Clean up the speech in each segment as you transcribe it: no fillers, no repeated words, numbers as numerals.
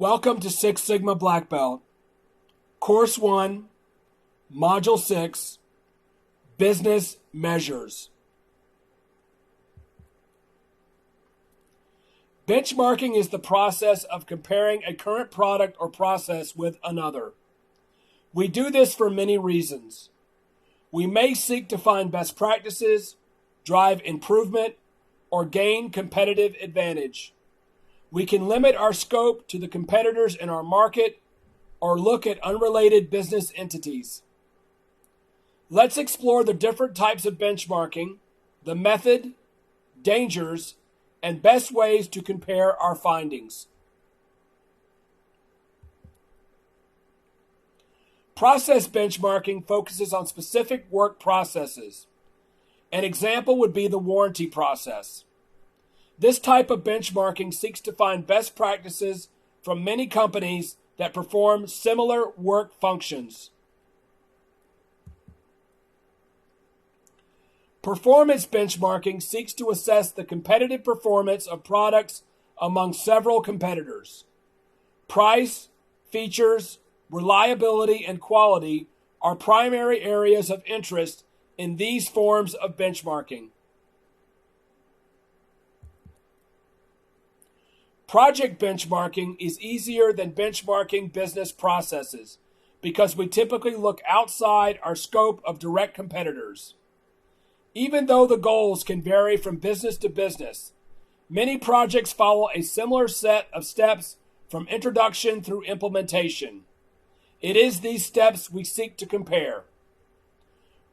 Welcome to Six Sigma Black Belt, Course 1, Module 6, Business Measures. Benchmarking is the process of comparing a current product or process with another. We do this for many reasons. We may seek to find best practices, drive improvement, or gain competitive advantage. We can limit our scope to the competitors in our market or look at unrelated business entities. Let's explore the different types of benchmarking, the method, dangers, and best ways to compare our findings. Process benchmarking focuses on specific work processes. An example would be the warranty process. This type of benchmarking seeks to find best practices from many companies that perform similar work functions. Performance benchmarking seeks to assess the competitive performance of products among several competitors. Price, features, reliability, and quality are primary areas of interest in these forms of benchmarking. Project benchmarking is easier than benchmarking business processes because we typically look outside our scope of direct competitors. Even though the goals can vary from business to business, many projects follow a similar set of steps from introduction through implementation. It is these steps we seek to compare.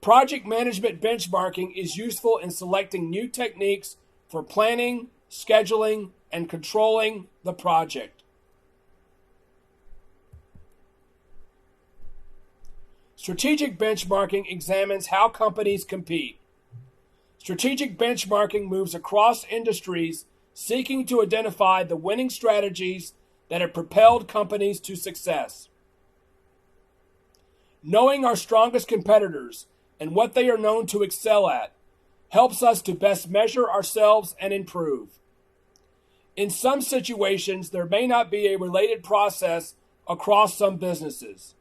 Project management benchmarking is useful in selecting new techniques for planning, scheduling, and controlling the project. Strategic benchmarking examines how companies compete. Strategic benchmarking moves across industries seeking to identify the winning strategies that have propelled companies to success. Knowing our strongest competitors and what they are known to excel at helps us to best measure ourselves and improve. In some situations, there may not be a related process across some businesses.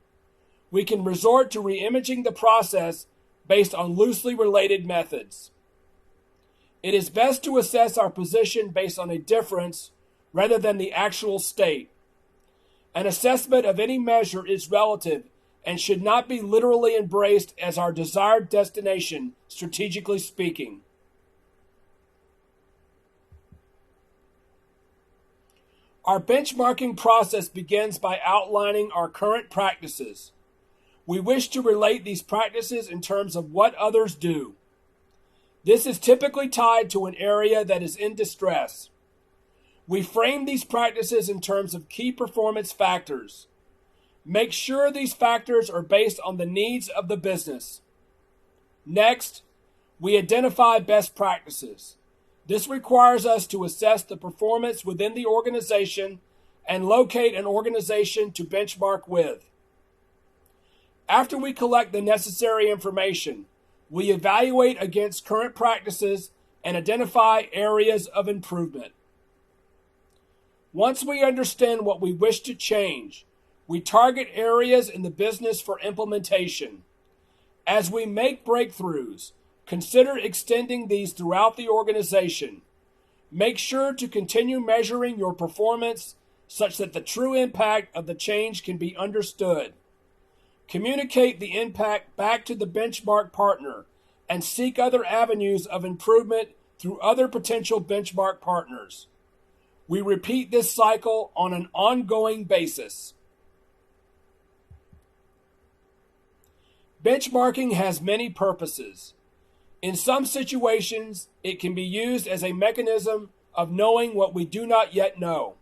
We can resort to reimaging the process based on loosely related methods. It is best to assess our position based on a difference rather than the actual state. An assessment of any measure is relative and should not be literally embraced as our desired destination, strategically speaking. Our benchmarking process begins by outlining our current practices. We wish to relate these practices in terms of what others do. This is typically tied to an area that is in distress. We frame these practices in terms of key performance factors. Make sure these factors are based on the needs of the business. Next, we identify best practices. This requires us to assess the performance within the organization and locate an organization to benchmark with. After we collect the necessary information, we evaluate against current practices and identify areas of improvement. Once we understand what we wish to change, we target areas in the business for implementation. As we make breakthroughs, consider extending these throughout the organization. Make sure to continue measuring your performance such that the true impact of the change can be understood. Communicate the impact back to the benchmark partner and seek other avenues of improvement through other potential benchmark partners. We repeat this cycle on an ongoing basis. Benchmarking has many purposes. In some situations, it can be used as a mechanism of knowing what we do not yet know.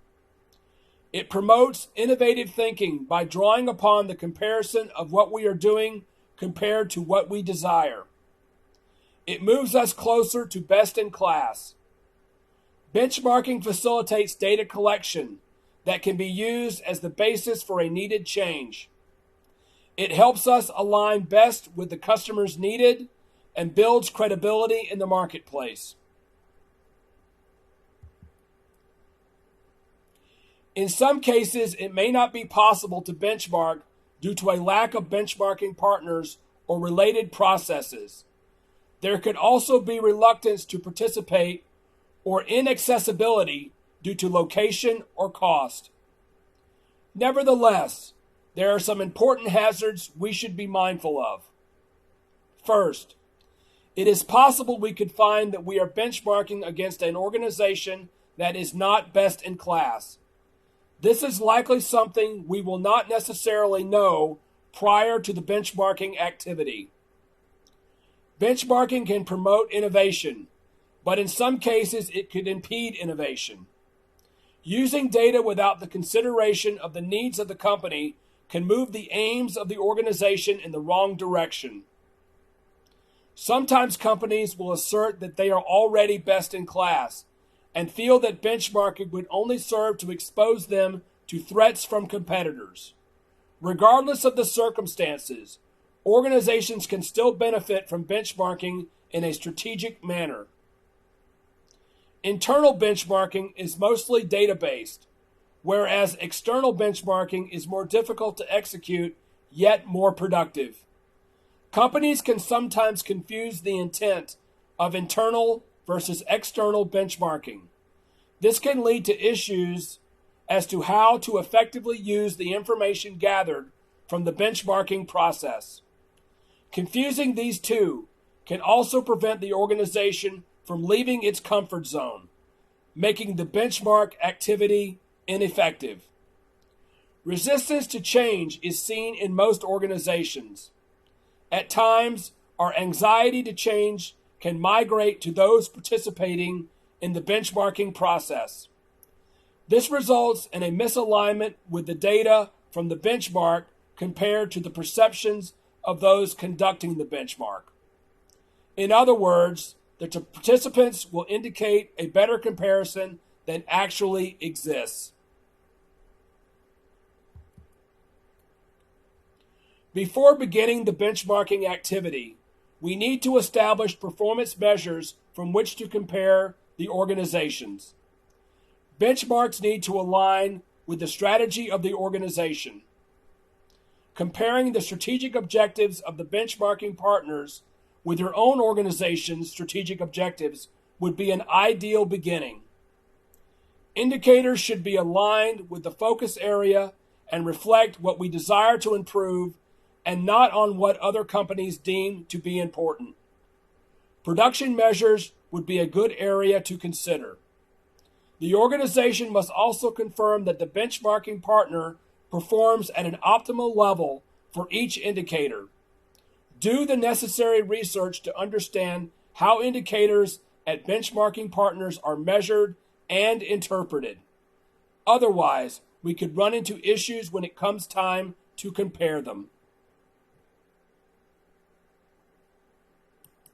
It promotes innovative thinking by drawing upon the comparison of what we are doing compared to what we desire. It moves us closer to best in class. Benchmarking facilitates data collection that can be used as the basis for a needed change. It helps us align best with the customers needed and builds credibility in the marketplace. In some cases, it may not be possible to benchmark due to a lack of benchmarking partners or related processes. There could also be reluctance to participate or inaccessibility due to location or cost. Nevertheless, there are some important hazards we should be mindful of. First, it is possible we could find that we are benchmarking against an organization that is not best in class. This is likely something we will not necessarily know prior to the benchmarking activity. Benchmarking can promote innovation, but in some cases it could impede innovation. Using data without the consideration of the needs of the company can move the aims of the organization in the wrong direction. Sometimes companies will assert that they are already best in class and feel that benchmarking would only serve to expose them to threats from competitors. Regardless of the circumstances, organizations can still benefit from benchmarking in a strategic manner. Internal benchmarking is mostly data-based, whereas external benchmarking is more difficult to execute, yet more productive. Companies can sometimes confuse the intent of internal versus external benchmarking. This can lead to issues as to how to effectively use the information gathered from the benchmarking process. Confusing these two can also prevent the organization from leaving its comfort zone, making the benchmark activity ineffective. Resistance to change is seen in most organizations. At times, our anxiety to change can migrate to those participating in the benchmarking process. This results in a misalignment with the data from the benchmark compared to the perceptions of those conducting the benchmark. In other words, the participants will indicate a better comparison than actually exists. Before beginning the benchmarking activity, we need to establish performance measures from which to compare the organizations. Benchmarks need to align with the strategy of the organization. Comparing the strategic objectives of the benchmarking partners with your own organization's strategic objectives would be an ideal beginning. Indicators should be aligned with the focus area and reflect what we desire to improve and not on what other companies deem to be important. Production measures would be a good area to consider. The organization must also confirm that the benchmarking partner performs at an optimal level for each indicator. Do the necessary research to understand how indicators at benchmarking partners are measured and interpreted. Otherwise, we could run into issues when it comes time to compare them.